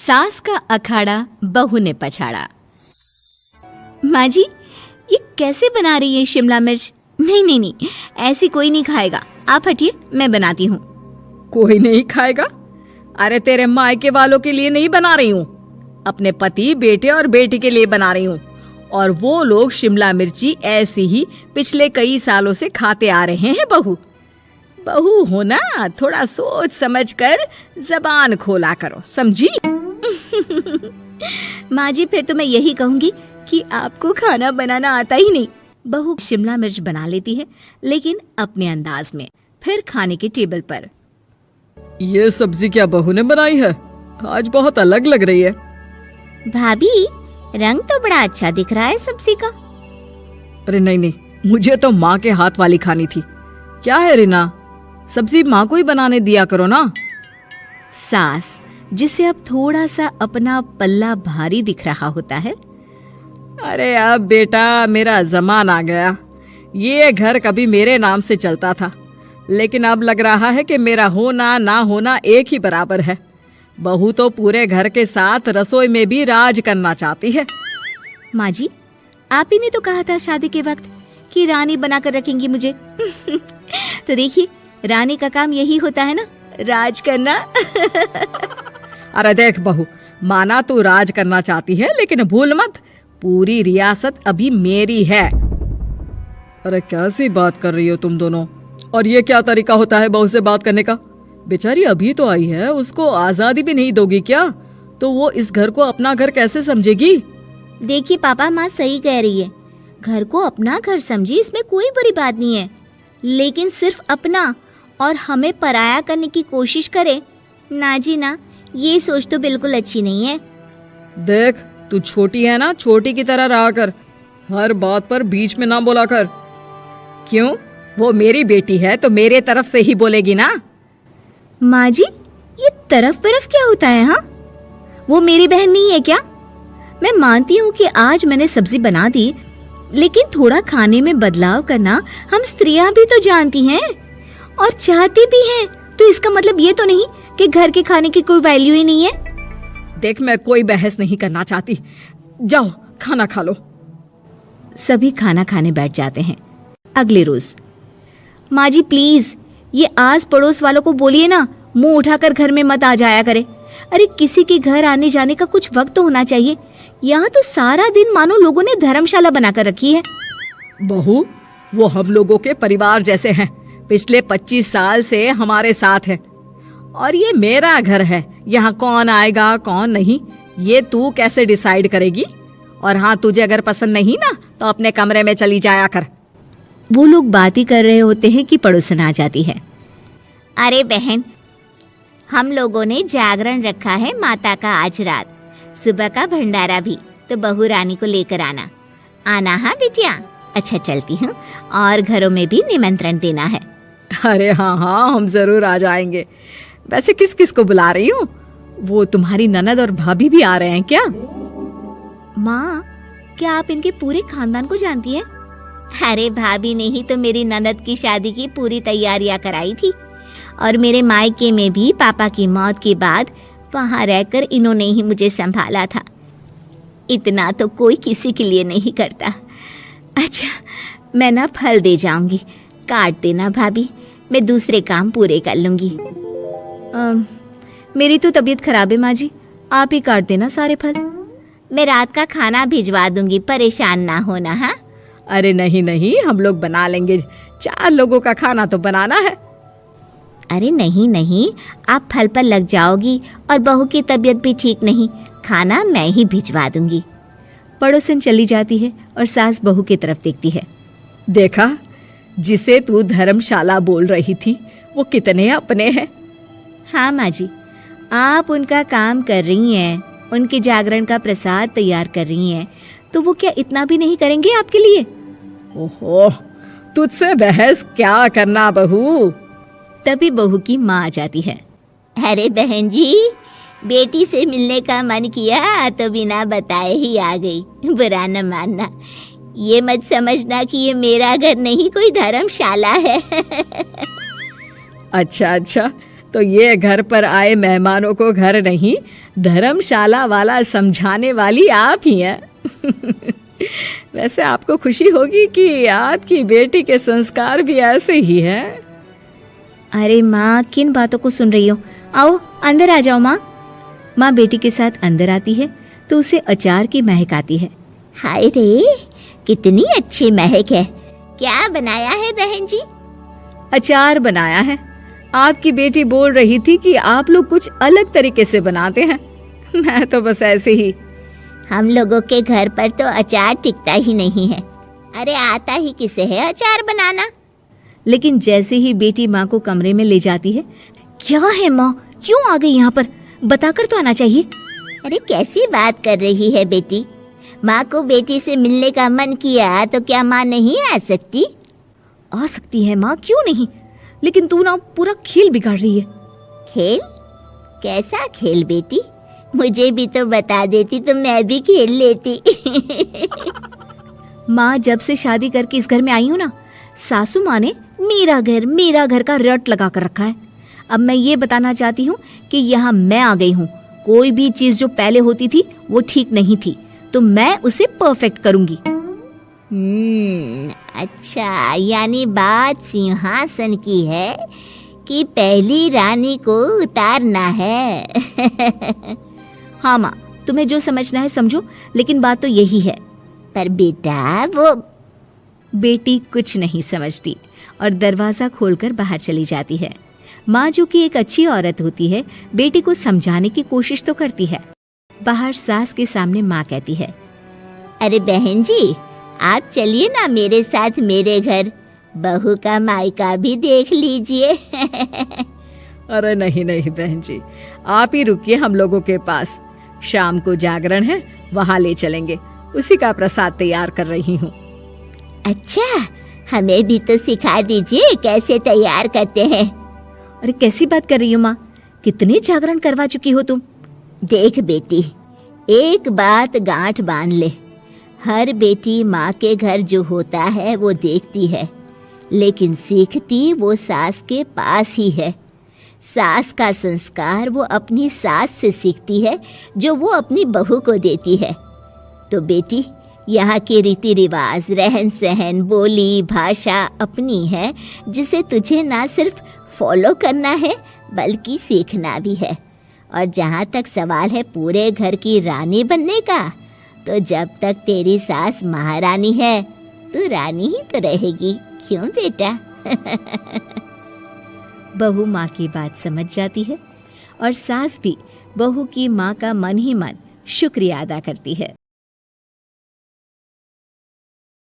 सास का अखाड़ा बहू ने पछाड़ा। माँ जी, ये कैसे बना रही है शिमला मिर्च? नहीं नहीं नहीं, ऐसी कोई नहीं खाएगा। आप हटिए, मैं बनाती हूँ। कोई नहीं खाएगा? अरे तेरे मायके वालों के लिए नहीं बना रही हूँ, अपने पति, बेटे और बेटी के लिए बना रही हूँ। और वो लोग शिमला मिर्ची ऐसी ही पिछले कई सालों से खाते आ रहे हैं। बहू बहू हो ना, थोड़ा सोच समझ कर जबान खोला करो, समझी? माँ जी, फिर तो मैं यही कहूंगी कि आपको खाना बनाना आता ही नहीं। बहू शिमला मिर्च बना लेती है, लेकिन अपने अंदाज में। फिर खाने के टेबल पर, ये सब्जी क्या बहू ने बनाई है? आज बहुत अलग लग रही है। भाभी, रंग तो बड़ा अच्छा दिख रहा है सब्जी का। अरे नहीं नहीं, मुझे तो माँ के हाथ वाली खानी थी। क्या है रीना, सब्जी माँ को ही बनाने दिया करो ना। सास, जिसे अब थोड़ा सा अपना पल्ला भारी दिख रहा होता है। अरे अब बेटा मेरा जमाना आ गया। ये घर कभी मेरे नाम से चलता था, लेकिन अब लग रहा है कि मेरा होना ना होना एक ही बराबर है। बहू तो पूरे घर के साथ रसोई में भी राज करना चाहती है। माँ जी, आप ही ने तो कहा था शादी के वक्त कि रानी बनाकर रखेंगी मुझे। तो देखिए, रानी का काम यही होता है ना, राज करना। अरे देख बहू, माना तू राज करना चाहती है, लेकिन भूल मत, पूरी रियासत अभी मेरी है। अरे कैसी बात कर रही हो तुम दोनों? और ये क्या तरीका होता है बहू से बात करने का? बेचारी अभी तो आई है, उसको आजादी भी नहीं दोगी क्या? तो वो इस घर को अपना घर कैसे समझेगी? देखिए पापा, माँ सही कह रही है। घर को अपना घर समझी, इसमें कोई बुरी बात नहीं है। लेकिन सिर्फ अपना और हमें पराया करने की कोशिश करे ना जी ना, ये सोच तो बिल्कुल अच्छी नहीं है। देख, तू छोटी है ना, छोटी की तरह रहा कर। हर बात पर बीच में ना बोला कर। क्यों? वो मेरी बेटी है तो मेरे तरफ से ही बोलेगी ना। माँ जी, ये तरफ क्या होता है? हाँ, वो मेरी बहन नहीं है क्या? मैं मानती हूँ कि आज मैंने सब्जी बना दी, लेकिन थोड़ा खाने में बदलाव करना हम स्त्रियां भी तो जानती हैं और चाहती भी हैं। तो इसका मतलब ये तो नहीं कि घर के खाने की कोई वैल्यू ही नहीं है। देख, मैं कोई बहस नहीं करना चाहती, जाओ खाना खा लो। सभी खाना खाने बैठ जाते हैं। अगले रोज, माँ जी प्लीज, ये आस पड़ोस वालों को बोलिए ना, मुंह उठाकर घर में मत आ जाया करे। अरे किसी के घर आने जाने का कुछ वक्त तो होना चाहिए। यहाँ तो सारा दिन मानो लोगों ने धर्मशाला बनाकर रखी है। बहू, वो हम लोगों के परिवार जैसे हैं, पिछले 25 साल से हमारे साथ है। और ये मेरा घर है, यहाँ कौन आएगा कौन नहीं, ये तू कैसे डिसाइड करेगी? और हाँ, तुझे अगर पसंद नहीं ना, तो अपने कमरे में चली जाया कर। वो लोग बात ही कर रहे होते हैं कि पड़ोसन आ जाती है। अरे बहन, हम लोगों ने जागरण रखा है माता का आज रात, सुबह का भंडारा भी, तो बहू रानी को लेकर आना हाँ बिटिया। अच्छा चलती हूँ, और घरों में भी निमंत्रण देना है। अरे हाँ हाँ, हम जरूर आ जाएंगे। वैसे किस किस को बुला रही हूँ? वो तुम्हारी ननद और भाभी भी आ रहे हैं क्या? माँ, क्या आप इनके पूरे खानदान को जानती हैं? अरे भाभी ने ही तो मेरी ननद की शादी की पूरी तैयारियां कराई थी, और मेरे मायके में भी पापा की मौत के बाद वहां रहकर इन्होंने ही मुझे संभाला था। इतना तो कोई किसी के लिए नहीं करता। अच्छा, मैं ना फल दे जाऊंगी, काट देना भाभी, मैं दूसरे काम पूरे कर लूंगी। मेरी तो तबीयत खराब है माँ जी, आप ही काट देना सारे फल। मैं रात का खाना भिजवा दूंगी, परेशान ना होना। हाँ? अरे नहीं नहीं, हम लोग बना लेंगे, 4 लोगों का खाना तो बनाना है। अरे नहीं नहीं, आप फल पर लग जाओगी, और बहू की तबीयत भी ठीक नहीं, खाना मैं ही भिजवा दूंगी। पड़ोसन चली जाती है और सास बहू की तरफ देखती है। देखा, जिसे तू धर्मशाला बोल रही थी, वो कितने अपने हैं। हाँ माँ जी, आप उनका काम कर रही हैं, उनके जागरण का प्रसाद तैयार कर रही हैं, तो वो क्या इतना भी नहीं करेंगे आपके लिए? ओहो, तुझसे बहस क्या करना बहू। तभी बहू की माँ आ जाती है। अरे बहन जी, बेटी से मिलने का मन किया तो बिना बताए ही आ गई, बुरा न मानना। ये मत समझना कि ये मेरा घर नहीं, कोई धर्मशाला है। अच्छा अच्छा, तो ये घर पर आए मेहमानों को घर नहीं धर्मशाला वाला समझाने वाली आप ही हैं। वैसे आपको खुशी होगी कि आपकी बेटी के संस्कार भी ऐसे ही हैं। अरे माँ, किन बातों को सुन रही हो? आओ अंदर आ जाओ माँ। माँ बेटी के साथ अंदर आती है तो उसे अचार की महक आती है। हाय रे, कितनी अच्छी महक है। क्या बनाया है बहन जी? अचार बनाया है। आपकी बेटी बोल रही थी कि आप लोग कुछ अलग तरीके से बनाते हैं। मैं तो बस ऐसे ही। हम लोगों के घर पर तो अचार टिकता ही नहीं है। अरे आता ही किसे है अचार बनाना? लेकिन जैसे ही बेटी माँ को कमरे में ले जाती है, क्या है माँ, क्यों आ गई यहाँ पर? बताकर तो आना चाहिए। अरे कैसी बात कर रही है बेटी? माँ को बेटी से मिलने का मन किया तो क्या माँ नहीं आ सकती? आ सकती है माँ, क्यों नहीं, लेकिन तू ना पूरा खेल बिगाड़ रही है। खेल? कैसा खेल बेटी? मुझे भी तो बता देती तो मैं भी खेल लेती। माँ, जब से शादी करके इस घर में आई हूँ ना, सासू माँ ने मेरा घर का रट लगा कर रखा है। अब मैं ये बताना चाहती हूँ कि यहाँ मैं आ गई हूँ। कोई भी चीज जो पहले होती थी वो ठीक नहीं थी, तो मैं उसे परफेक्ट करूंगी। अच्छा, यानी बात सिंहासन की है कि पहली रानी को उतारना है। हाँ माँ, तुम्हें जो समझना है समझो, लेकिन बात तो यही है। पर बेटा वो बेटी कुछ नहीं समझती और दरवाजा खोलकर बाहर चली जाती है। माँ, जो कि एक अच्छी औरत होती है, बेटी को समझाने की कोशिश तो करती है। बाहर सास के सामने माँ कहती है, अरे बहन जी, आप चलिए ना मेरे साथ मेरे घर, बहू का मायका भी देख लीजिए। अरे नहीं नहीं बहन जी, आप ही रुकिए हम लोगों के पास। शाम को जागरण है, वहाँ ले चलेंगे। उसी का प्रसाद तैयार कर रही हूँ। अच्छा, हमें भी तो सिखा दीजिए कैसे तैयार करते हैं। अरे कैसी बात कर रही हो माँ, कितने जागरण करवा चुकी हो तुम? देख बेटी, एक बात गांठ बांध ले, हर बेटी माँ के घर जो होता है वो देखती है, लेकिन सीखती वो सास के पास ही है। सास का संस्कार वो अपनी सास से सीखती है, जो वो अपनी बहू को देती है। तो बेटी, यहाँ के रीति रिवाज, रहन सहन, बोली भाषा अपनी है, जिसे तुझे ना सिर्फ फॉलो करना है बल्कि सीखना भी है। और जहाँ तक सवाल है पूरे घर की रानी बनने का, तो जब तक तेरी सास महारानी है, तू रानी ही तो रहेगी। क्यों बेटा? बहू माँ की बात समझ जाती है और सास भी बहू की माँ का मन ही मन शुक्रिया अदा करती है।